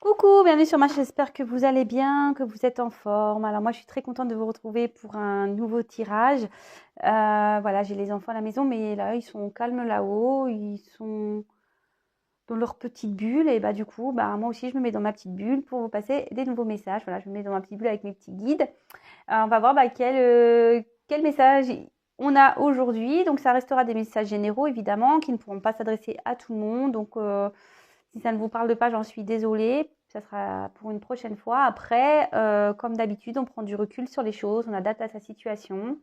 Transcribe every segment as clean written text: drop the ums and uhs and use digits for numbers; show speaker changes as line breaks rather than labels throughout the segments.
Coucou, bienvenue sur ma chaîne, j'espère que vous allez bien, que vous êtes en forme. Alors moi je suis très contente de vous retrouver pour un nouveau tirage. Voilà, j'ai les enfants à la maison, mais là ils sont calmes là-haut, ils sont dans leur petite bulle et du coup moi aussi je me mets dans ma petite bulle pour vous passer des nouveaux messages. Voilà, je me mets dans ma petite bulle avec mes petits guides. On va voir quel message on a aujourd'hui. Donc ça restera des messages généraux évidemment qui ne pourront pas s'adresser à tout le monde. Donc si ça ne vous parle pas, j'en suis désolée. Ça sera pour une prochaine fois. Après, comme d'habitude, on prend du recul sur les choses, on adapte à sa situation,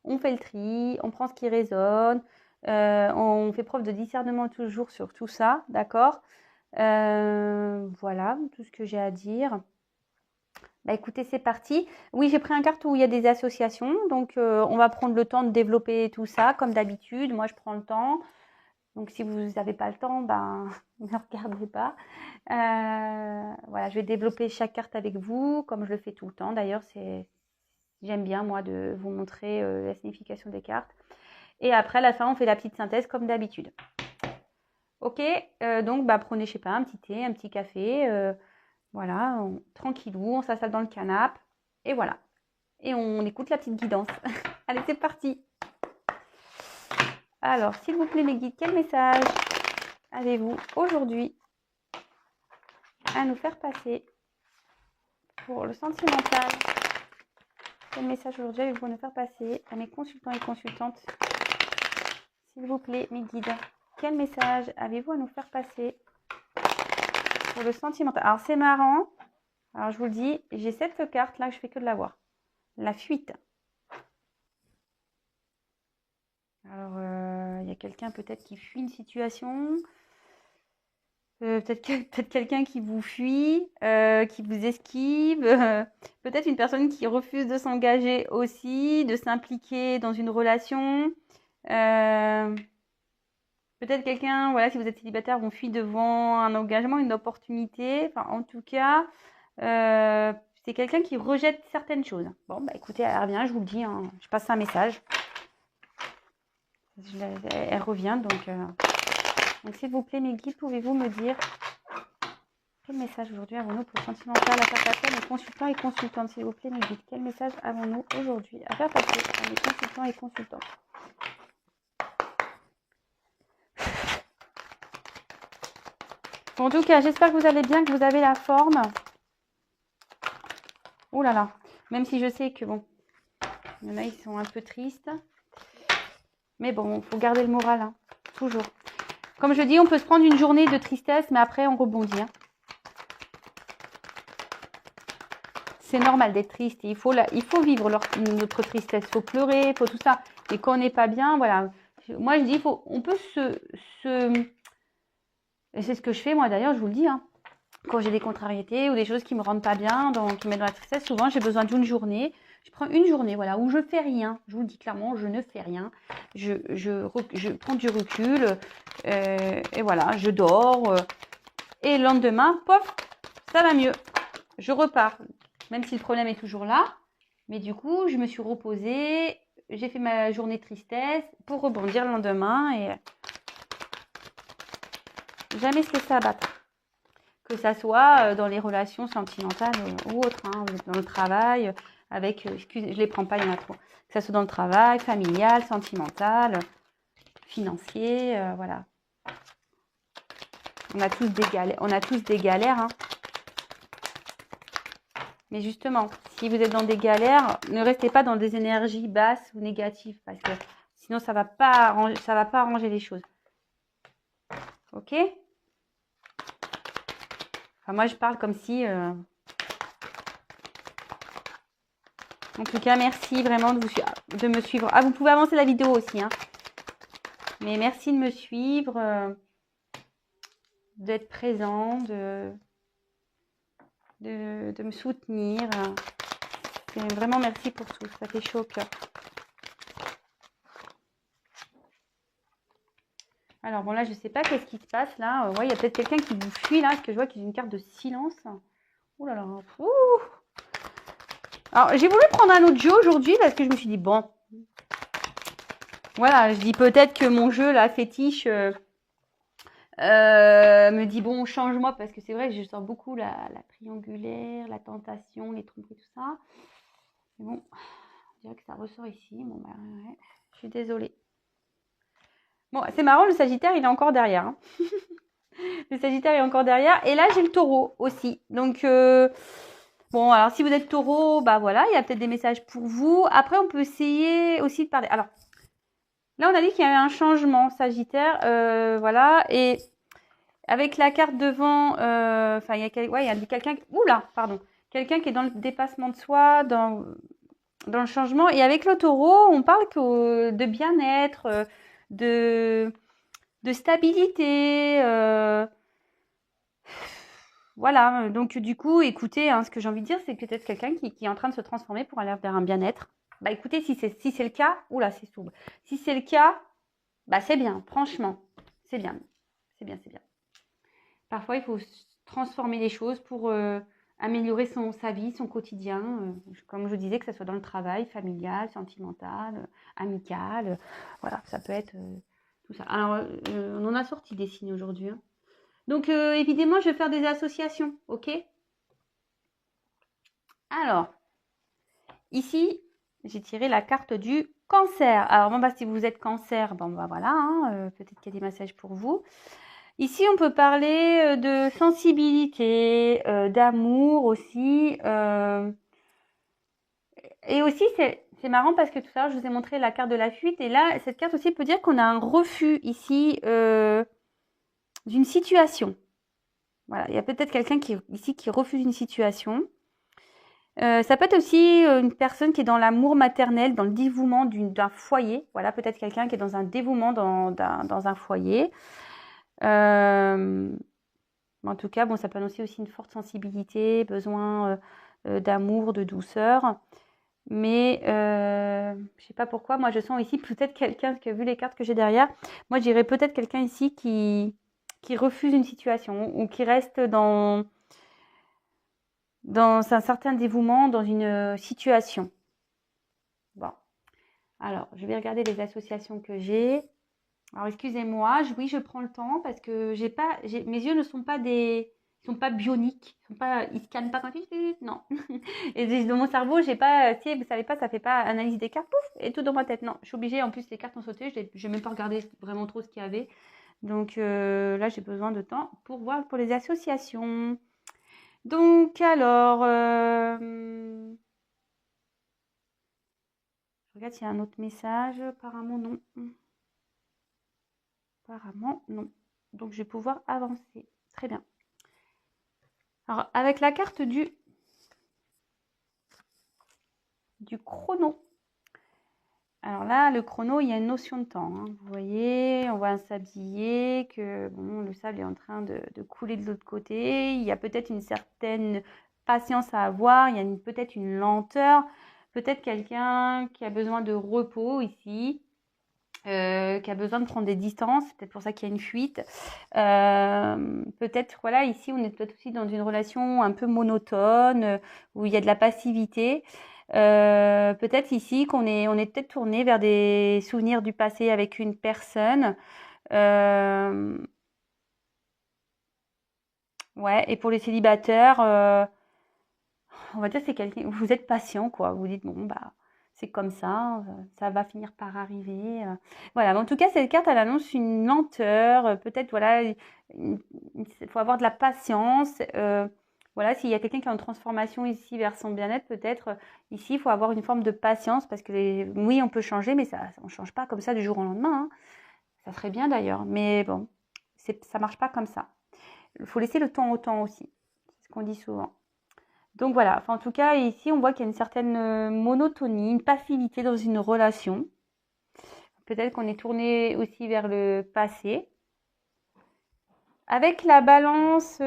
on fait le tri, on prend ce qui résonne, on fait preuve de discernement toujours sur tout ça, d'accord. Voilà, tout ce que j'ai à dire. Écoutez, c'est parti. Oui, j'ai pris un carte où il y a des associations, donc on va prendre le temps de développer tout ça, comme d'habitude. Moi, je prends le temps. Donc, si vous n'avez pas le temps, ne regardez pas. Voilà, je vais développer chaque carte avec vous, comme je le fais tout le temps. D'ailleurs, j'aime bien, moi, de vous montrer la signification des cartes. Et après, à la fin, on fait la petite synthèse, comme d'habitude. Ok, donc, prenez, je sais pas, un petit thé, un petit café. Voilà, tranquillou, on s'installe dans le canapé. Et voilà. Et on écoute la petite guidance. Allez, c'est parti. Alors, s'il vous plaît, les guides, quel message avez-vous aujourd'hui à nous faire passer pour le sentimental? Quel message aujourd'hui avez-vous à nous faire passer à mes consultants et consultantes? S'il vous plaît, mes guides, quel message avez-vous à nous faire passer pour le sentimental? Alors, c'est marrant. Alors, je vous le dis, j'ai cette carte là que je fais que de la voir. La fuite. Alors, il y a quelqu'un peut-être qui fuit une situation. Peut-être quelqu'un qui vous fuit, qui vous esquive, peut-être une personne qui refuse de s'engager aussi, de s'impliquer dans une relation. Peut-être quelqu'un, voilà, si vous êtes célibataire, vous fuit devant un engagement, une opportunité. Enfin, en tout cas, c'est quelqu'un qui rejette certaines choses. Bon, écoutez, elle revient, je vous le dis, hein, je passe un message. Elle revient, donc s'il vous plaît, mes guides, pouvez-vous me dire quel message aujourd'hui avons-nous pour sentimental à faire passer à mes consultants et consultantes? S'il vous plaît, mes guides, quel message avons-nous aujourd'hui à faire passer à mes consultants et consultantes? Bon, en tout cas, j'espère que vous allez bien, que vous avez la forme. Oh là là, même si je sais que bon, il y en a, ils sont un peu tristes. Mais bon, il faut garder le moral, hein, toujours. Comme je dis, on peut se prendre une journée de tristesse, mais après, on rebondit. Hein. C'est normal d'être triste. Il faut vivre notre tristesse. Il faut pleurer, il faut tout ça. Et quand on n'est pas bien, voilà. Moi, je dis, on peut et c'est ce que je fais, moi, d'ailleurs, je vous le dis. Hein. Quand j'ai des contrariétés ou des choses qui me rendent pas bien, qui me mettent dans la tristesse, souvent, j'ai besoin d'une journée. Je prends une journée, voilà, où je fais rien. Je vous le dis clairement, je ne fais rien. Je prends du recul. Et voilà, je dors. Et le lendemain, pof, ça va mieux. Je repars. Même si le problème est toujours là. Mais du coup, je me suis reposée. J'ai fait ma journée de tristesse pour rebondir le lendemain. Et jamais se laisser abattre. Que ça soit dans les relations sentimentales ou autres. Hein, dans le travail, avec... excusez, je les prends pas, il y en a trop. Que ça soit dans le travail, familial, sentimental, financier, voilà. On a tous des galères. Hein. Mais justement, si vous êtes dans des galères, ne restez pas dans des énergies basses ou négatives parce que sinon ça va pas arranger les choses. Ok? Enfin, moi je parle comme si. En tout cas, merci vraiment de me suivre. Ah, vous pouvez avancer la vidéo aussi, hein. Mais merci de me suivre, d'être présent, de me soutenir. Vraiment merci pour tout. Ça fait chaud au cœur. Alors bon là je sais pas qu'est-ce qui se passe là. Ouais, il y a peut-être quelqu'un qui vous fuit là, parce que je vois qu'il y a une carte de silence. Ouh là là. Ouh. Alors j'ai voulu prendre un autre jeu aujourd'hui parce que je me suis dit bon. Voilà, je dis peut-être que mon jeu là fétiche me dit bon, change-moi parce que c'est vrai que je sens beaucoup la triangulaire, la tentation, les tromperies, tout ça. Mais bon, on dirait que ça ressort ici. Bon, bah ouais, je suis désolée. Bon, c'est marrant, le Sagittaire, il est encore derrière. Hein. Le Sagittaire est encore derrière. Et là, j'ai le Taureau aussi. Donc, bon, alors si vous êtes Taureau, bah voilà, il y a peut-être des messages pour vous. Après, on peut essayer aussi de parler. Alors, là, on a dit qu'il y avait un changement Sagittaire. Voilà. Et avec la carte devant, enfin, il y a quelqu'un. Oula, pardon. Quelqu'un qui est dans le dépassement de soi, dans le changement. Et avec le Taureau, on parle de bien-être, de stabilité. Voilà, donc du coup, écoutez, hein, ce que j'ai envie de dire, c'est peut-être quelqu'un qui est en train de se transformer pour aller vers un bien-être. Bah écoutez, si c'est le cas, oula, c'est souple. Si c'est le cas, bah c'est bien, franchement, c'est bien, c'est bien, c'est bien. Parfois, il faut transformer les choses pour améliorer sa vie, son quotidien. Comme je disais, que ce soit dans le travail, familial, sentimental, amical. Voilà, ça peut être tout ça. Alors, on en a sorti des signes aujourd'hui. Hein. Donc, évidemment, je vais faire des associations, ok? Alors, ici, j'ai tiré la carte du cancer. Alors, bon, bah, si vous êtes cancer, bon, bah, voilà, hein, peut-être qu'il y a des messages pour vous. Ici, on peut parler de sensibilité, d'amour aussi. Et aussi, c'est marrant parce que tout à l'heure, je vous ai montré la carte de la fuite. Et là, cette carte aussi peut dire qu'on a un refus ici d'une situation. Voilà, il y a peut-être quelqu'un ici qui refuse une situation. Ça peut être aussi une personne qui est dans l'amour maternel, dans le dévouement d'un foyer. Voilà, peut-être quelqu'un qui est dans un dévouement dans un foyer. En tout cas, bon, ça peut annoncer aussi une forte sensibilité, besoin d'amour, de douceur. Mais je sais pas pourquoi, moi je sens ici peut-être quelqu'un, parce que vu les cartes que j'ai derrière, moi je dirais peut-être quelqu'un ici qui refuse une situation ou qui reste dans un certain dévouement dans une situation. Bon, alors je vais regarder les associations que j'ai. Alors excusez-moi, oui je prends le temps parce que mes yeux ne sont pas ils sont pas bioniques, ils scannent pas quand non. Et dans mon cerveau, j'ai pas, si vous savez pas, ça fait pas analyse des cartes, pouf, et tout dans ma tête. Non, je suis obligée. En plus, les cartes ont sauté. Je n'ai même pas regardé vraiment trop ce qu'il y avait. Donc là, j'ai besoin de temps pour voir pour les associations. Donc alors, je regarde s'il y a un autre message. Apparemment non. Apparemment non. Donc je vais pouvoir avancer. Très bien. Alors avec la carte du chrono. Alors là, le chrono, il y a une notion de temps. Hein. Vous voyez, on voit un sablier, que bon, le sable est en train de couler de l'autre côté. Il y a peut-être une certaine patience à avoir, il y a peut-être une lenteur, peut-être quelqu'un qui a besoin de repos ici, qui a besoin de prendre des distances, c'est peut-être pour ça qu'il y a une fuite. Peut-être, voilà, ici, on est peut-être aussi dans une relation un peu monotone, où il y a de la passivité. Peut-être ici qu'on on est peut-être tourné vers des souvenirs du passé avec une personne. Ouais, et pour les célibataires, on va dire c'est quelqu'un, vous êtes patient, quoi. Vous dites, bon, bah, c'est comme ça va finir par arriver. Voilà, en tout cas, cette carte, elle annonce une lenteur, peut-être, voilà, il faut avoir de la patience. Voilà, s'il y a quelqu'un qui est en transformation ici vers son bien-être, peut-être ici, il faut avoir une forme de patience parce que oui, on peut changer, mais on ne change pas comme ça du jour au lendemain. Hein. Ça serait bien d'ailleurs, mais bon, ça marche pas comme ça. Il faut laisser le temps au temps aussi. C'est ce qu'on dit souvent. Donc voilà, enfin, en tout cas, ici, on voit qu'il y a une certaine monotonie, une passivité dans une relation. Peut-être qu'on est tourné aussi vers le passé. Avec la balance,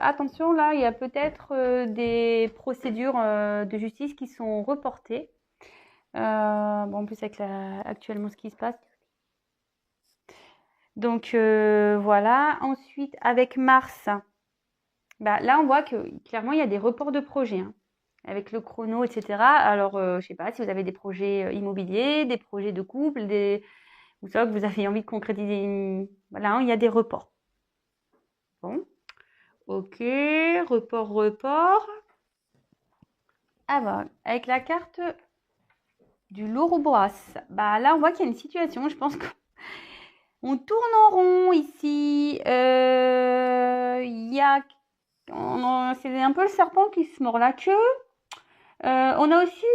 attention, là, il y a peut-être des procédures de justice qui sont reportées. Bon, en plus, avec actuellement ce qui se passe. Donc voilà. Ensuite, avec Mars, bah, là, on voit que clairement, il y a des reports de projets. Hein, avec le chrono, etc. Alors, je ne sais pas si vous avez des projets immobiliers, des projets de couple, vous savez que vous avez envie de concrétiser. Voilà, hein, il y a des reports. Bon, ok, report. Ah bah, avec la carte du Louroboros, bah là on voit qu'il y a une situation, je pense qu'on tourne en rond ici. Il y a, c'est un peu le serpent qui se mord la queue. On a aussi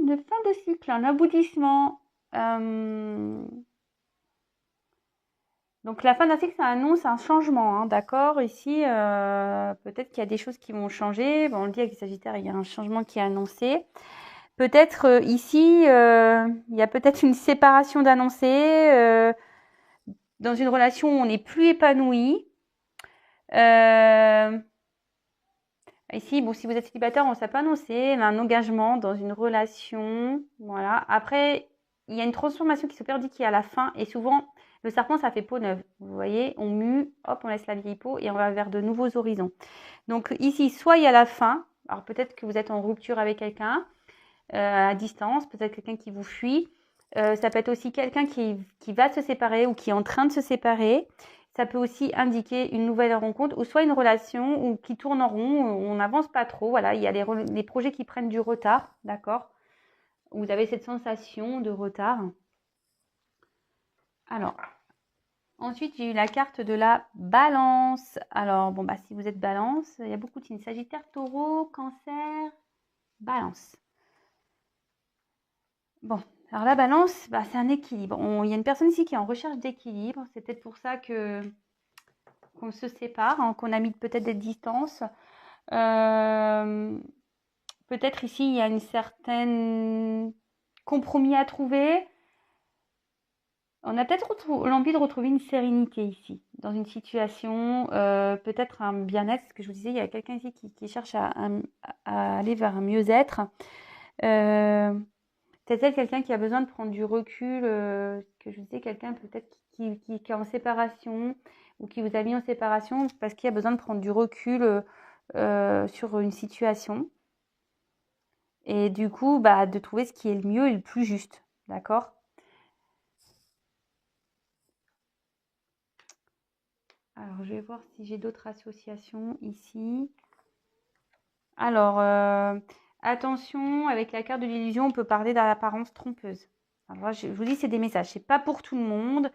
une fin de cycle, un aboutissement. Donc la fin d'un cycle, ça annonce un changement, hein, d'accord? Ici, peut-être qu'il y a des choses qui vont changer. Bon, on le dit avec les Sagittaires, il y a un changement qui est annoncé. Peut-être ici, il y a peut-être une séparation d'annoncer. Dans une relation où on n'est plus épanoui. Ici, bon, si vous êtes célibataire, on ne sait pas annoncer un engagement dans une relation. Voilà. Après, il y a une transformation qui s'opère, dit qu'il y a la fin. Et souvent, le serpent, ça fait peau neuve. Vous voyez, on mue, hop, on laisse la vieille peau et on va vers de nouveaux horizons. Donc ici, soit il y a la fin. Alors peut-être que vous êtes en rupture avec quelqu'un à distance, peut-être quelqu'un qui vous fuit. Ça peut être aussi quelqu'un qui va se séparer ou qui est en train de se séparer. Ça peut aussi indiquer une nouvelle rencontre ou soit une relation ou qui tourne en rond, on n'avance pas trop. Voilà, il y a les projets qui prennent du retard, d'accord? Vous avez cette sensation de retard. Alors, ensuite, j'ai eu la carte de la balance. Alors, bon, bah, si vous êtes balance, il y a beaucoup de signes. Sagittaire, taureau, cancer, balance. Bon, alors la balance, bah, c'est un équilibre. Il y a une personne ici qui est en recherche d'équilibre. C'est peut-être pour ça qu'on se sépare, hein, qu'on a mis peut-être des distances. Peut-être ici, il y a une certaine compromis à trouver. On a peut-être l'envie de retrouver une sérénité ici, dans une situation, peut-être un bien-être. Ce que je vous disais, il y a quelqu'un ici qui cherche à aller vers un mieux-être. C'est quelqu'un qui a besoin de prendre du recul, que je vous disais, quelqu'un peut-être qui est en séparation ou qui vous a mis en séparation parce qu'il a besoin de prendre du recul sur une situation. Et du coup, bah, de trouver ce qui est le mieux et le plus juste. D'accord? Alors, je vais voir si j'ai d'autres associations ici. Alors, attention, avec la carte de l'illusion, on peut parler d'apparence trompeuse. Alors, je vous dis, c'est des messages. C'est pas pour tout le monde.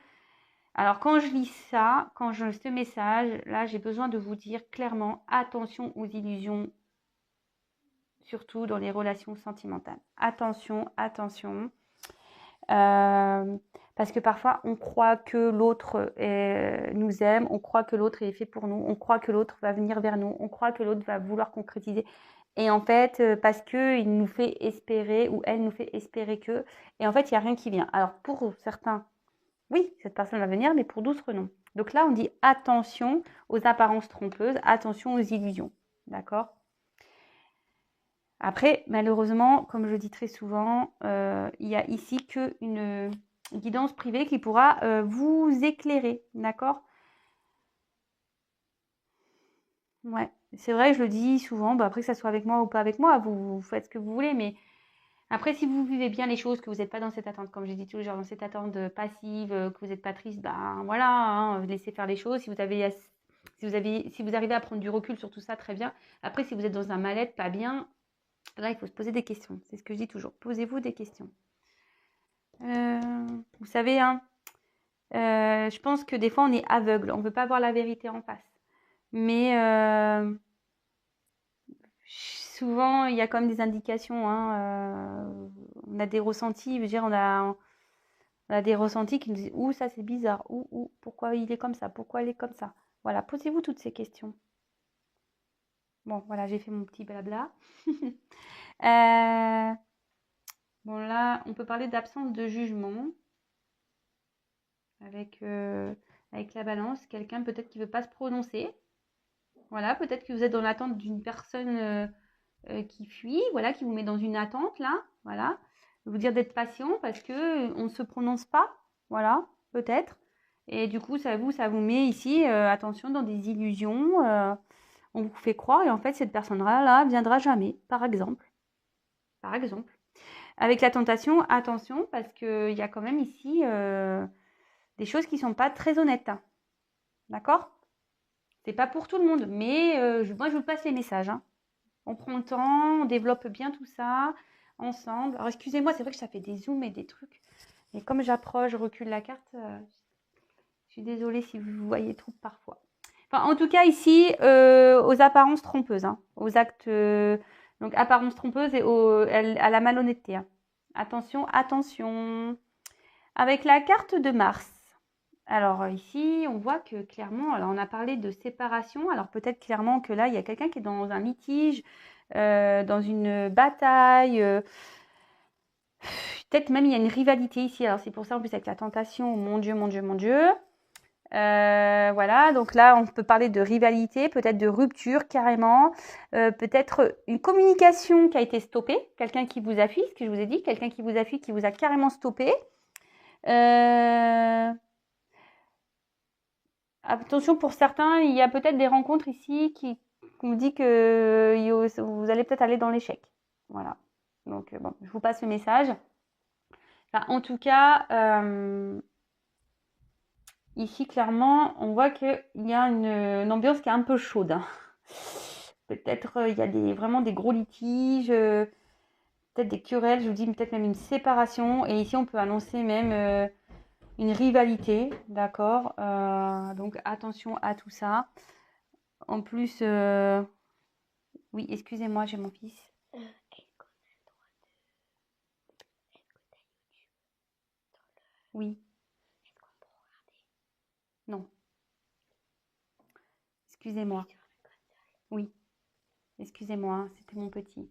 Alors, quand je lis ça, ce message, là, j'ai besoin de vous dire clairement, attention aux illusions, surtout dans les relations sentimentales. Attention, attention. Parce que parfois, on croit que l'autre nous aime, on croit que l'autre est fait pour nous, on croit que l'autre va venir vers nous, on croit que l'autre va vouloir concrétiser. Et en fait, parce qu'il nous fait espérer ou elle nous fait espérer que, et en fait, il n'y a rien qui vient. Alors, pour certains, oui, cette personne va venir, mais pour d'autres, non. Donc là, on dit attention aux apparences trompeuses, attention aux illusions. D'accord? Après, malheureusement, comme je dis très souvent, il y a ici qu'une guidance privée qui pourra vous éclairer. D'accord? Ouais, c'est vrai, je le dis souvent. Bah, après, que ça soit avec moi ou pas avec moi, vous faites ce que vous voulez. Mais après, si vous vivez bien les choses, que vous n'êtes pas dans cette attente, comme j'ai dit toujours, dans cette attente passive, que vous n'êtes pas triste, ben voilà, hein, laissez faire les choses. Si vous arrivez à prendre du recul sur tout ça, très bien. Après, si vous êtes dans un mal-être, pas bien, là, il faut se poser des questions. C'est ce que je dis toujours. Posez-vous des questions. Vous savez, hein, je pense que des fois, on est aveugle. On ne veut pas voir la vérité en face. Mais souvent, il y a quand même des indications. Hein, on a des ressentis. Je veux dire, on a des ressentis qui nous disent ouh, ça c'est bizarre, ouh, pourquoi il est comme ça, pourquoi il est comme ça. Voilà, posez-vous toutes ces questions. Bon, voilà, j'ai fait mon petit blabla. Bon, là, on peut parler d'absence de jugement avec la balance. Quelqu'un peut-être qui ne veut pas se prononcer. Voilà, peut-être que vous êtes dans l'attente d'une personne qui fuit, voilà, qui vous met dans une attente, là. Voilà. Vous dire d'être patient parce qu'on ne se prononce pas. Voilà, peut-être. Et du coup, ça vous met ici, attention, dans des illusions. On vous fait croire et en fait, cette personne-là viendra jamais, par exemple. Par exemple. Avec la tentation, attention, parce qu'il y a quand même ici des choses qui ne sont pas très honnêtes. D'accord? C'est pas pour tout le monde, mais moi, je vous passe les messages, hein. On prend le temps, on développe bien tout ça ensemble. Alors, excusez-moi, c'est vrai que ça fait des zooms et des trucs. Mais comme j'approche, je recule la carte, je suis désolée si vous voyez trop parfois. Enfin, en tout cas, ici, aux apparences trompeuses, hein, aux actes, donc apparences trompeuses et à la malhonnêteté, hein. Attention, attention. Avec la carte de Mars. Alors ici, on voit que clairement, alors on a parlé de séparation. Alors peut-être clairement que là, il y a quelqu'un qui est dans un litige, dans une bataille. Peut-être même il y a une rivalité ici. Alors c'est pour ça en plus avec la tentation. Oh, mon Dieu, mon Dieu, mon Dieu. Voilà, donc là, on peut parler de rivalité, peut-être de rupture carrément, peut-être une communication qui a été stoppée, quelqu'un qui vous a fui, ce que je vous ai dit, quelqu'un qui vous a fui, qui vous a carrément stoppé. Attention pour certains, il y a peut-être des rencontres ici qui vous dit que vous allez peut-être aller dans l'échec. Voilà. Donc bon, je vous passe le message. Enfin, en tout cas, ici clairement, on voit qu'il y a une ambiance qui est un peu chaude, hein. Peut-être il y a vraiment des gros litiges, peut-être des querelles, je vous dis peut-être même une séparation. Et ici, on peut annoncer même une rivalité, d'accord. Donc attention à tout ça. En plus, oui, excusez-moi, j'ai mon fils. Oui, non, excusez-moi. Oui, excusez-moi, hein, c'était mon petit.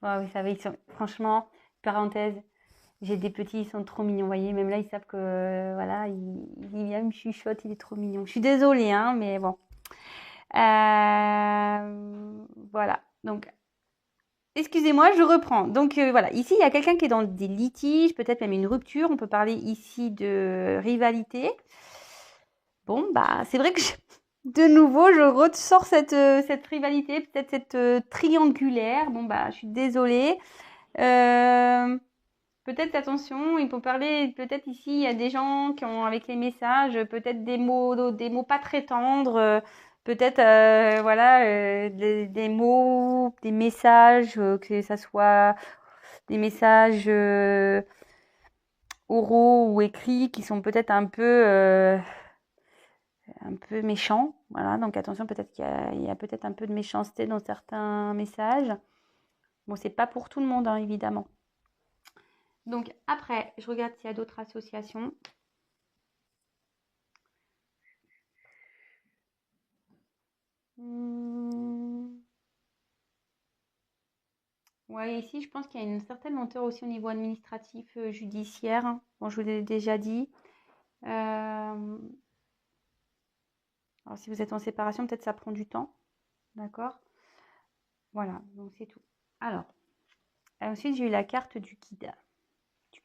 Ouais, vous savez, franchement, parenthèse, j'ai des petits, ils sont trop mignons, vous voyez, même là, ils savent que, voilà, il vient me chuchote, il est trop mignon. Je suis désolée, hein, mais bon. Voilà, donc, excusez-moi, je reprends. Donc, voilà, ici, il y a quelqu'un qui est dans des litiges, peut-être même une rupture, on peut parler ici de rivalité. Bon, bah, c'est vrai que de nouveau, je ressors cette rivalité, peut-être cette triangulaire. Bon, bah, je suis désolée. Peut-être, attention, il faut parler, peut-être ici, il y a des gens qui ont, avec les messages, peut-être des mots pas très tendres, peut-être, voilà, des mots, des messages, que ça soit des messages oraux ou écrits qui sont peut-être un peu méchants. Voilà, donc attention, peut-être qu'il y a peut-être un peu de méchanceté dans certains messages. Bon, c'est pas pour tout le monde, hein, évidemment. Donc après, je regarde s'il y a d'autres associations. Ouais, ici, je pense qu'il y a une certaine lenteur aussi au niveau administratif, judiciaire. Bon, je vous l'ai déjà dit. Alors, si vous êtes en séparation, peut-être ça prend du temps. D'accord? Voilà, donc c'est tout. Alors, ensuite, j'ai eu la carte du guide. Du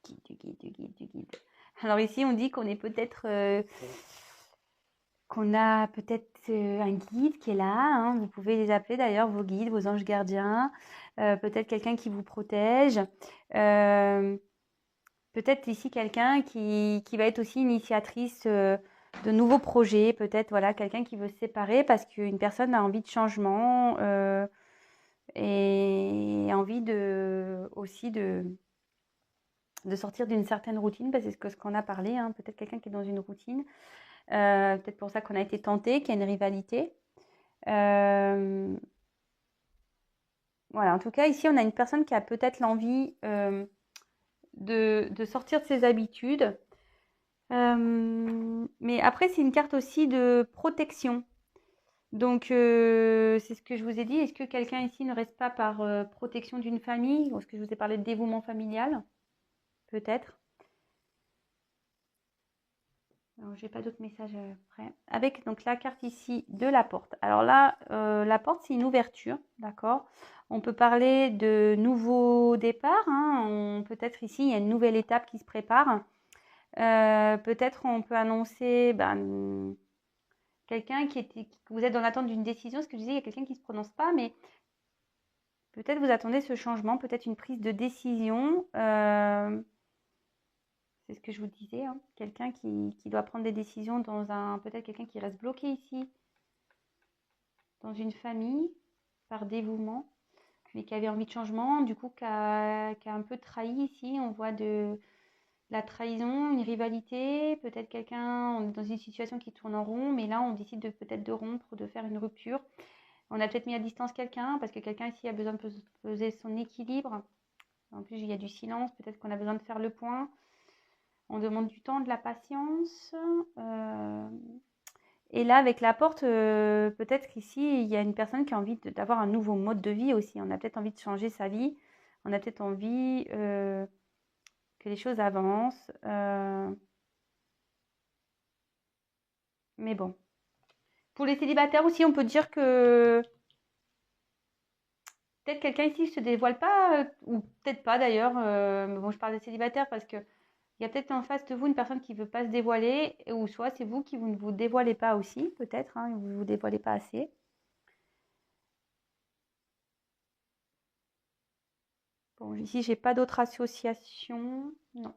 guide. Alors ici, on dit qu'on est peut-être... qu'on a peut-être un guide qui est là, hein. Vous pouvez les appeler d'ailleurs, vos guides, vos anges gardiens, peut-être quelqu'un qui vous protège, peut-être ici quelqu'un qui va être aussi initiatrice de nouveaux projets, peut-être voilà, quelqu'un qui veut se séparer parce qu'une personne a envie de changement et envie aussi de sortir d'une certaine routine, parce que c'est ce qu'on a parlé, hein, peut-être quelqu'un qui est dans une routine. Peut-être pour ça qu'on a été tenté, qu'il y a une rivalité. Voilà, en tout cas, ici, on a une personne qui a peut-être l'envie de sortir de ses habitudes. Mais après, c'est une carte aussi de protection. Donc, c'est ce que je vous ai dit. Est-ce que quelqu'un ici ne reste pas par protection d'une famille? Ou est-ce que je vous ai parlé de dévouement familial? Peut-être. Alors, j'ai pas d'autres messages après. Avec donc la carte ici de la porte. Alors là, la porte, c'est une ouverture, d'accord? On peut parler de nouveaux départs, hein. Peut-être ici, il y a une nouvelle étape qui se prépare. Peut-être on peut annoncer quelqu'un que vous êtes dans l'attente d'une décision. Ce que je disais, il y a quelqu'un qui ne se prononce pas, mais peut-être vous attendez ce changement, peut-être une prise de décision. C'est ce que je vous disais, hein. Quelqu'un qui doit prendre des décisions peut-être quelqu'un qui reste bloqué ici dans une famille par dévouement, mais qui avait envie de changement, du coup qui a un peu trahi ici. On voit de la trahison, une rivalité, peut-être quelqu'un, on est dans une situation qui tourne en rond, mais là on décide de peut-être de rompre, de faire une rupture. On a peut-être mis à distance quelqu'un, parce que quelqu'un ici a besoin de peser son équilibre. En plus, il y a du silence, peut-être qu'on a besoin de faire le point. On demande du temps, de la patience. Et là, avec la porte, peut-être qu'ici, il y a une personne qui a envie d'avoir un nouveau mode de vie aussi. On a peut-être envie de changer sa vie. On a peut-être envie que les choses avancent. Mais bon. Pour les célibataires aussi, on peut dire que peut-être quelqu'un ici ne se dévoile pas, ou peut-être pas d'ailleurs. Mais bon, je parle des célibataires parce que il y a peut-être en face de vous une personne qui ne veut pas se dévoiler, ou soit c'est vous qui vous ne vous dévoilez pas aussi, peut-être, hein, vous ne vous dévoilez pas assez. Bon, ici, j'ai pas d'autres associations. Non.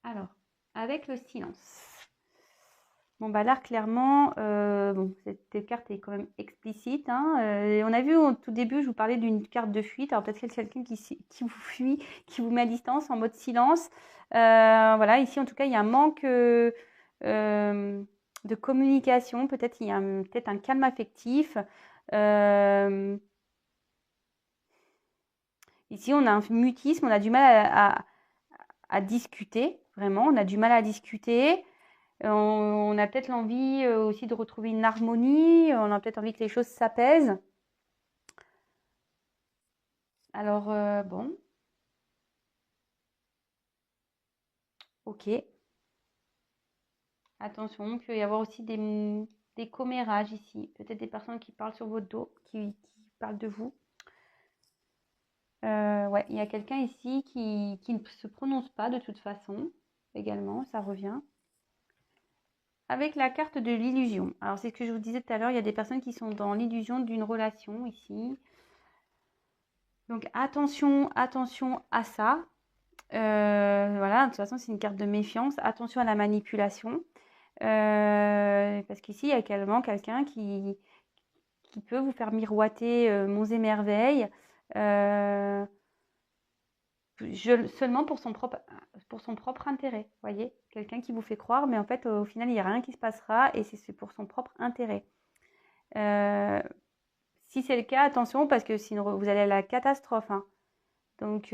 Alors, avec le silence. Bon, bah là, clairement, bon, cette carte est quand même explicite, hein. On a vu au tout début, je vous parlais d'une carte de fuite. Alors, peut-être qu'il y a quelqu'un qui vous fuit, qui vous met à distance en mode silence. Voilà, ici, en tout cas, il y a un manque de communication. Peut-être il y a peut-être un calme affectif. Ici, on a un mutisme, on a du mal à discuter, vraiment, on a du mal à discuter. On a peut-être l'envie aussi de retrouver une harmonie, on a peut-être envie que les choses s'apaisent. Alors, bon, ok. Attention, il peut y avoir aussi des commérages ici. Peut-être des personnes qui parlent sur votre dos, qui parlent de vous. Ouais, il y a quelqu'un ici qui ne se prononce pas de toute façon, également, ça revient. Avec la carte de l'illusion. Alors, c'est ce que je vous disais tout à l'heure, il y a des personnes qui sont dans l'illusion d'une relation ici. Donc, attention, attention à ça. Voilà, de toute façon, c'est une carte de méfiance. Attention à la manipulation. Parce qu'ici, il y a également quelqu'un qui peut vous faire miroiter monts et merveilles. Seulement pour son propre intérêt, voyez, quelqu'un qui vous fait croire, mais en fait, au final, il n'y a rien qui se passera et c'est pour son propre intérêt. Si c'est le cas, attention, parce que sinon, vous allez à la catastrophe, hein. Donc,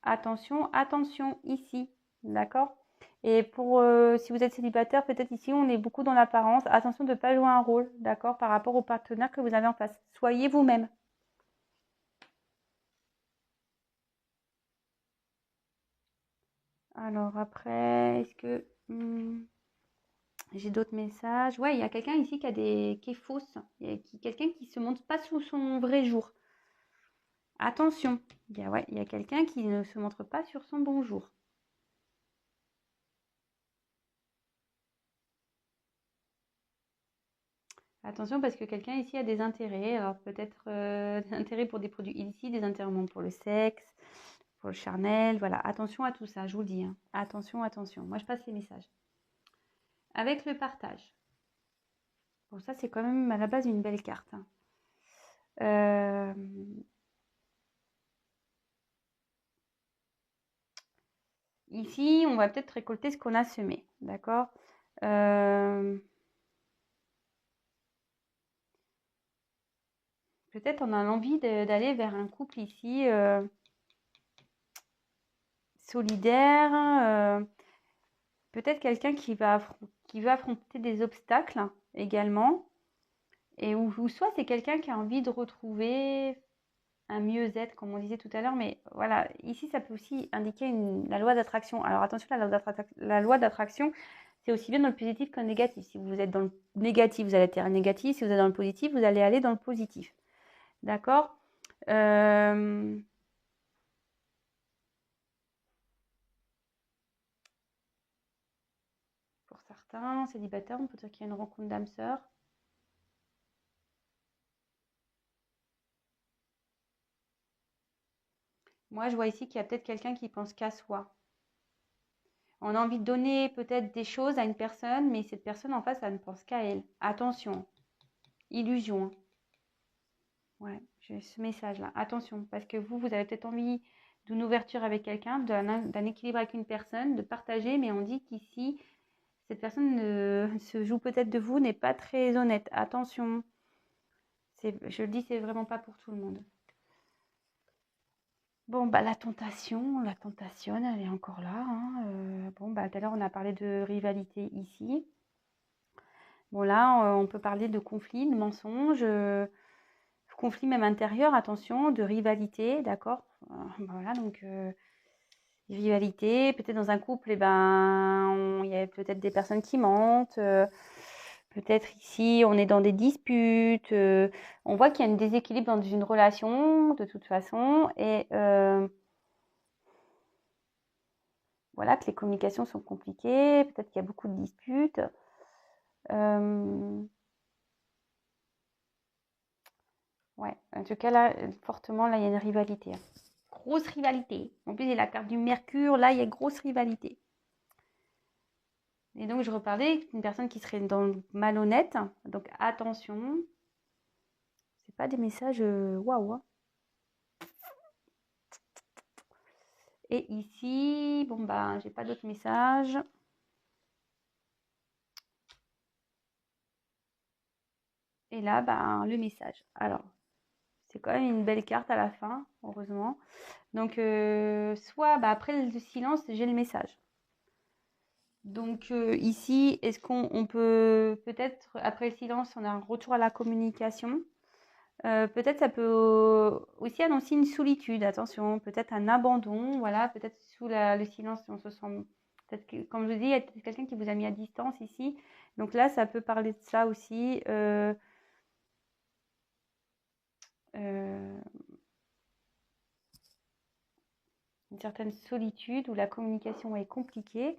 attention, attention ici, d'accord? Et pour si vous êtes célibataire, peut-être ici, on est beaucoup dans l'apparence. Attention de ne pas jouer un rôle, d'accord, par rapport au partenaire que vous avez en face. Soyez vous-même. Alors après, est-ce que j'ai d'autres messages? Ouais, il y a quelqu'un ici qui est fausse. Il y a quelqu'un qui se montre pas sous son vrai jour. Attention, ouais, il y a quelqu'un qui ne se montre pas sur son bon jour. Attention parce que quelqu'un ici a des intérêts. Alors peut-être des intérêts pour des produits illicits, des intérêts pour le sexe, pour le charnel. Voilà, attention à tout ça, je vous le dis, hein. Attention, attention. Moi, je passe les messages. Avec le partage. Bon, ça, c'est quand même à la base une belle carte, hein. Ici, on va peut-être récolter ce qu'on a semé, d'accord? Peut-être on a l'envie d'aller vers un couple ici solidaire, peut-être quelqu'un qui va affronter des obstacles également, et ou soit c'est quelqu'un qui a envie de retrouver un mieux-être, comme on disait tout à l'heure, mais voilà, ici ça peut aussi indiquer la loi d'attraction. Alors attention, la loi d'attraction, c'est aussi bien dans le positif que le négatif. Si vous êtes dans le négatif, vous allez atterrir le négatif. Si vous êtes dans le positif, vous allez aller dans le positif. D'accord? Pour certains célibataires, on peut dire qu'il y a une rencontre d'âme sœur. Moi, je vois ici qu'il y a peut-être quelqu'un qui pense qu'à soi. On a envie de donner peut-être des choses à une personne, mais cette personne en face, elle ne pense qu'à elle. Attention. illusion. Hein. Ouais, j'ai ce message-là. Attention, parce que vous avez peut-être envie d'une ouverture avec quelqu'un, d'un équilibre avec une personne, de partager, mais on dit qu'ici, cette personne se joue peut-être de vous, n'est pas très honnête. Attention, je le dis, c'est vraiment pas pour tout le monde. Bon, bah la tentation, elle est encore là. Hein. Bon, bah tout à l'heure, on a parlé de rivalité ici. Bon, là, on peut parler de conflit, de mensonge, conflit même intérieur, attention, de rivalité, d'accord? Voilà, donc rivalité, peut-être dans un couple, eh ben, il y a peut-être des personnes qui mentent. Peut-être ici, on est dans des disputes. On voit qu'il y a un déséquilibre dans une relation, de toute façon. Et voilà, que les communications sont compliquées. Peut-être qu'il y a beaucoup de disputes. Ouais, en tout cas, là, fortement, là, il y a une rivalité. Hein. Grosse rivalité. En plus, il y a la carte du Mercure. Là, il y a grosse rivalité. Et donc, je reparlais d'une personne qui serait dans le malhonnête. Donc, attention. C'est pas des messages waouh. Hein. Et ici, bon, bah, j'ai pas d'autres messages. Et là, bah, le message. Alors, c'est quand même une belle carte à la fin, heureusement. Donc, soit bah, après le silence, j'ai le message. Donc ici, est-ce qu'on peut peut-être, après le silence, on a un retour à la communication. Peut-être ça peut aussi annoncer une solitude, attention, peut-être un abandon, voilà, peut-être sous le silence, on se sent, peut-être que, comme je vous dis, il y a peut-être quelqu'un qui vous a mis à distance ici. Donc là, ça peut parler de ça aussi. Une certaine solitude où la communication est compliquée.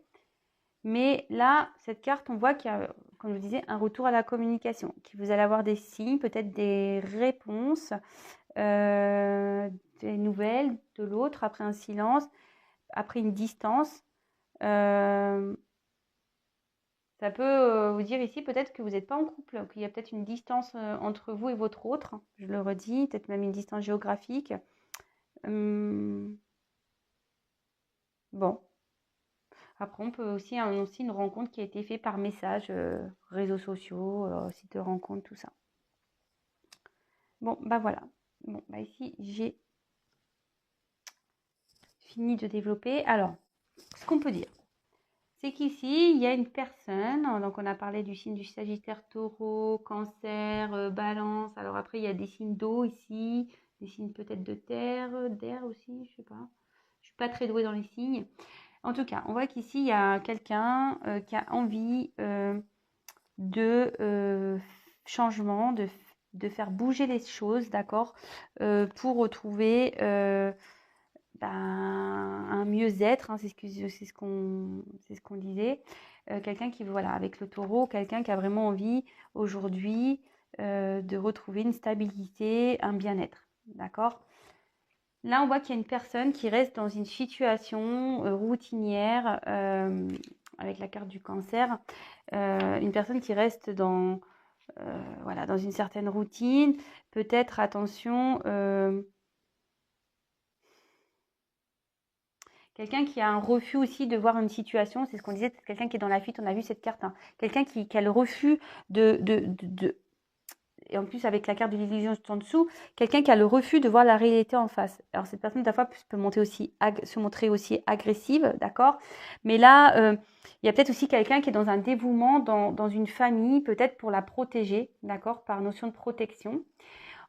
Mais là, cette carte, on voit qu'il y a, comme je vous disais, un retour à la communication, que vous allez avoir des signes, peut-être des réponses, des nouvelles de l'autre après un silence, après une distance. Ça peut vous dire ici peut-être que vous n'êtes pas en couple, qu'il y a peut-être une distance entre vous et votre autre, je le redis, peut-être même une distance géographique. Bon. Après, on peut aussi annoncer une rencontre qui a été faite par message, réseaux sociaux, sites de rencontre, tout ça. Bon, bah voilà. Bon, bah ici, j'ai fini de développer. Alors, ce qu'on peut dire, c'est qu'ici, il y a une personne, donc on a parlé du signe du Sagittaire, Taureau, Cancer, Balance. Alors après, il y a des signes d'eau ici, des signes peut-être de terre, d'air aussi, je sais pas. Je suis pas très douée dans les signes. En tout cas, on voit qu'ici, il y a quelqu'un qui a envie de changement, de faire bouger les choses, d'accord, pour retrouver un mieux-être, hein, c'est ce qu'on disait. Quelqu'un qui, voilà, avec le taureau, quelqu'un qui a vraiment envie aujourd'hui de retrouver une stabilité, un bien-être, d'accord. Là, on voit qu'il y a une personne qui reste dans une situation routinière avec la carte du cancer. Une personne qui reste dans, voilà, dans une certaine routine. Peut-être, attention, quelqu'un qui a un refus aussi de voir une situation. C'est ce qu'on disait, quelqu'un qui est dans la fuite. On a vu cette carte. Hein. Quelqu'un qui a le refus de et en plus avec la carte de l'illusion juste en dessous, quelqu'un qui a le refus de voir la réalité en face. Alors cette personne, parfois, peut se montrer aussi agressive, d'accord. Mais là, il y a peut-être aussi quelqu'un qui est dans un dévouement, dans une famille, peut-être pour la protéger, d'accord, par notion de protection.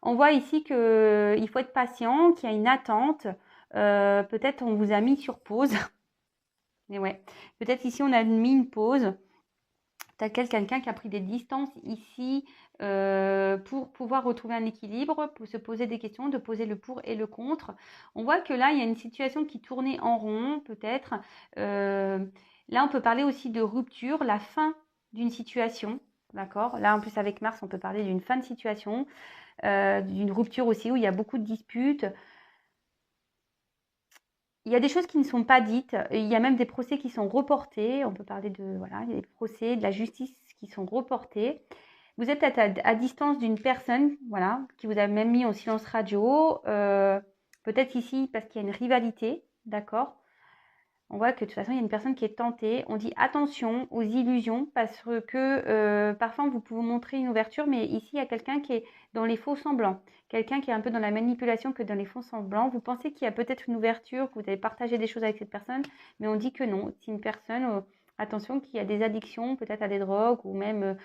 On voit ici qu'il faut être patient, qu'il y a une attente. Peut-être on vous a mis sur pause. Mais ouais, peut-être ici on a mis une pause. Tel quel quelqu'un qui a pris des distances ici pour pouvoir retrouver un équilibre, pour se poser des questions, de poser le pour et le contre. On voit que là, il y a une situation qui tournait en rond, peut-être. Là, on peut parler aussi de rupture, la fin d'une situation. D'accord. Là, en plus, avec Mars, on peut parler d'une fin de situation, d'une rupture aussi où il y a beaucoup de disputes. Il y a des choses qui ne sont pas dites. Il y a même des procès qui sont reportés. On peut parler de, voilà, il y a des procès, de la justice qui sont reportés. vous êtes peut-être à distance d'une personne, voilà, qui vous a même mis en silence radio. Peut-être ici parce qu'il y a une rivalité, d'accord? On voit que de toute façon, il y a une personne qui est tentée. On dit attention aux illusions parce que parfois, vous pouvez montrer une ouverture, mais ici, il y a quelqu'un qui est dans les faux semblants. Quelqu'un qui est un peu dans la manipulation que dans les faux semblants. Vous pensez qu'il y a peut-être une ouverture, que vous avez partagé des choses avec cette personne, mais on dit que non. C'est une personne, attention, qui a des addictions, peut-être à des drogues ou même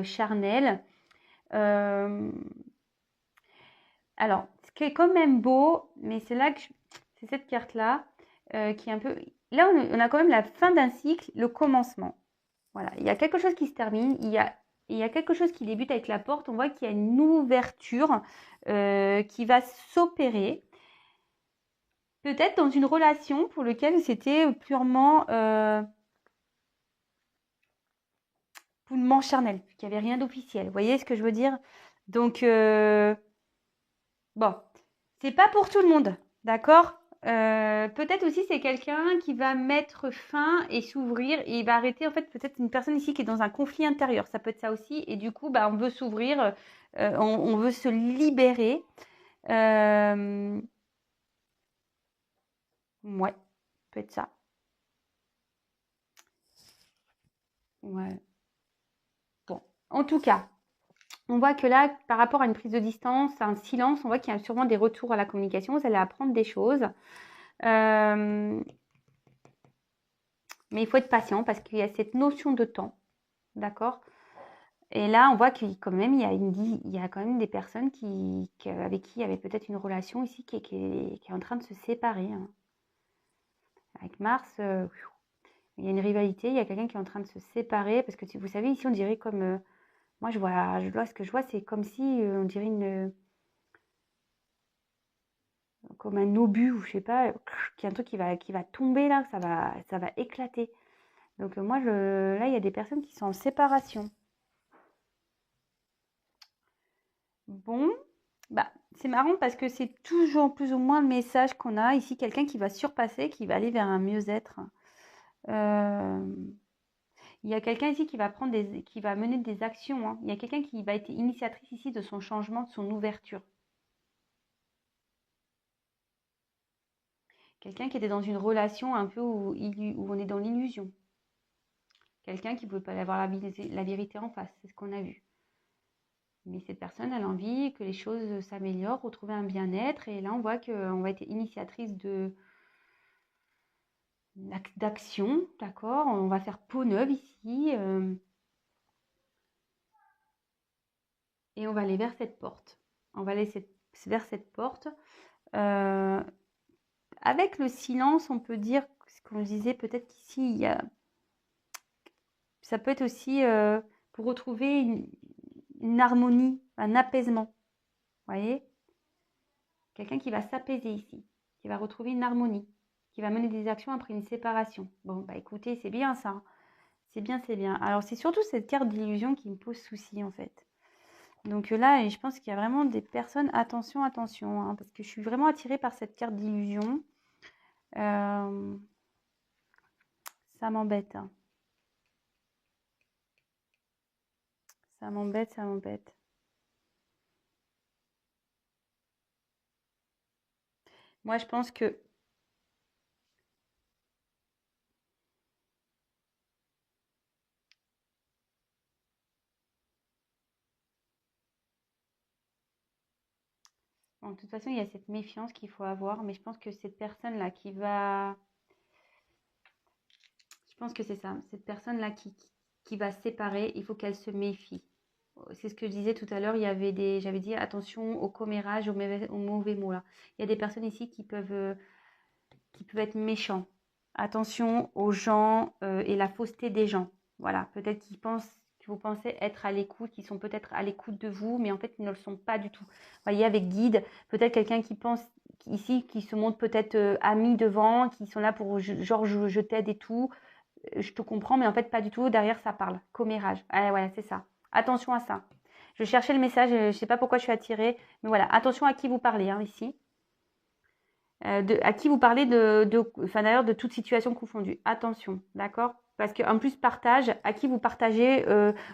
charnelles. Euh, alors, ce qui est quand même beau, mais c'est là que c'est cette carte-là qui est un peu. Là, on a quand même la fin d'un cycle, le commencement. Voilà, il y a quelque chose qui se termine, il y a quelque chose qui débute avec la porte. On voit qu'il y a une ouverture qui va s'opérer. Peut-être dans une relation pour laquelle c'était purement charnel, qu'il n'y avait rien d'officiel. Vous voyez ce que je veux dire? Donc, bon, c'est pas pour tout le monde, d'accord? Peut-être aussi c'est quelqu'un qui va mettre fin et s'ouvrir et il va arrêter. En fait, peut-être une personne ici qui est dans un conflit intérieur. Ça peut être ça aussi. Et du coup, bah, on veut s'ouvrir, on veut se libérer. Ouais, peut être ça. Ouais. Bon, en tout cas, on voit que là, par rapport à une prise de distance, à un silence, on voit qu'il y a sûrement des retours à la communication. Vous allez apprendre des choses. Euh, mais il faut être patient parce qu'il y a cette notion de temps. D'accord? Et là, on voit qu'il quand même, il y a quand même des personnes avec qui il y avait peut-être une relation ici qui est en train de se séparer, hein. Avec Mars, il y a une rivalité, il y a quelqu'un qui est en train de se séparer parce que vous savez, ici, on dirait comme moi, ce que je vois, c'est comme si on dirait comme un obus ou je sais pas, qu'il y a un truc qui va tomber là, ça va éclater. Donc moi, là, il y a des personnes qui sont en séparation. Bon, bah, c'est marrant parce que c'est toujours plus ou moins le message qu'on a ici, quelqu'un qui va surpasser, qui va aller vers un mieux-être. Euh, il y a quelqu'un ici qui va mener des actions, hein. Il y a quelqu'un qui va être initiatrice ici de son changement, de son ouverture. Quelqu'un qui était dans une relation un peu où on est dans l'illusion. Quelqu'un qui ne pouvait pas avoir la vérité en face, c'est ce qu'on a vu. Mais cette personne, elle a envie que les choses s'améliorent, retrouver un bien-être. Et là, on voit qu'on va être initiatrice d'action, d'accord? On va faire peau neuve ici. Et on va aller vers cette porte. On va aller vers cette porte. Euh, avec le silence, on peut dire, ce qu'on disait, peut-être qu'ici, ça peut être aussi pour retrouver une harmonie, un apaisement. Vous voyez? Quelqu'un qui va s'apaiser ici, qui va retrouver une harmonie, qui va mener des actions après une séparation. Bon, bah écoutez, c'est bien ça. C'est bien, c'est bien. Alors, c'est surtout cette carte d'illusion qui me pose souci, en fait. Donc là, je pense qu'il y a vraiment des personnes, attention, attention, hein, parce que je suis vraiment attirée par cette carte d'illusion. Ça m'embête, hein. Ça m'embête, ça m'embête. Moi, je pense que bon, de toute façon, il y a cette méfiance qu'il faut avoir, mais je pense que cette personne-là qui va... Je pense que c'est ça. Cette personne-là qui va se séparer, il faut qu'elle se méfie. C'est ce que je disais tout à l'heure, j'avais dit attention au commérage, aux mauvais mots là. Il y a des personnes ici qui peuvent être méchants. Attention aux gens et la fausseté des gens. Voilà, peut-être que vous pensez être à l'écoute, qu'ils sont peut-être à l'écoute de vous, mais en fait, ils ne le sont pas du tout. Vous voyez, avec guide, peut-être quelqu'un qui pense ici, qui se montre peut-être ami devant, qui sont là pour genre je t'aide et tout. Je te comprends, mais en fait, pas du tout. Derrière, ça parle. Commérage. Ah, voilà, c'est ça. Attention à ça. Je cherchais le message, je ne sais pas pourquoi je suis attirée, mais voilà, attention à qui vous parlez, hein, ici. À qui vous parlez enfin, d'ailleurs, de toute situation confondue. Attention, d'accord? Parce qu'en plus, partage, à qui vous partagez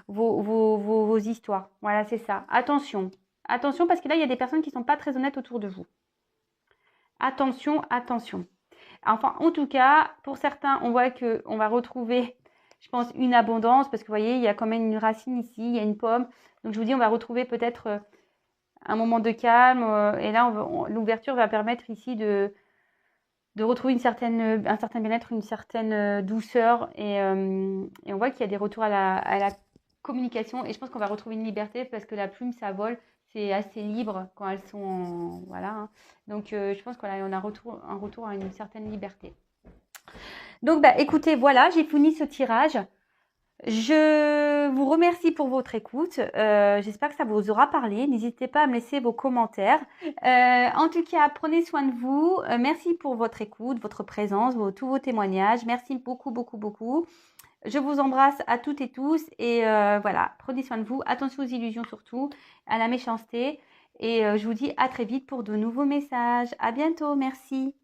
vos histoires. Voilà, c'est ça. Attention. Attention, parce que là, il y a des personnes qui ne sont pas très honnêtes autour de vous. Attention, attention. Enfin, en tout cas, pour certains, on voit qu'on va retrouver, je pense, une abondance, parce que vous voyez, il y a quand même une racine ici, il y a une pomme. Donc, je vous dis, on va retrouver peut-être un moment de calme. Et là, l'ouverture va permettre ici de retrouver un certain bien-être, une certaine douceur. Et on voit qu'il y a des retours à la communication. Et je pense qu'on va retrouver une liberté parce que la plume, ça vole. C'est assez libre quand elles sont voilà. Hein. Donc, je pense qu'on a un retour à une certaine liberté. Donc, bah, écoutez, voilà, j'ai fini ce tirage. Je vous remercie pour votre écoute. J'espère que ça vous aura parlé. N'hésitez pas à me laisser vos commentaires. En tout cas, prenez soin de vous. Merci pour votre écoute, votre présence, tous vos témoignages. Merci beaucoup, beaucoup, beaucoup. Je vous embrasse à toutes et tous. Et voilà, prenez soin de vous. Attention aux illusions surtout, à la méchanceté. Et je vous dis à très vite pour de nouveaux messages. À bientôt. Merci.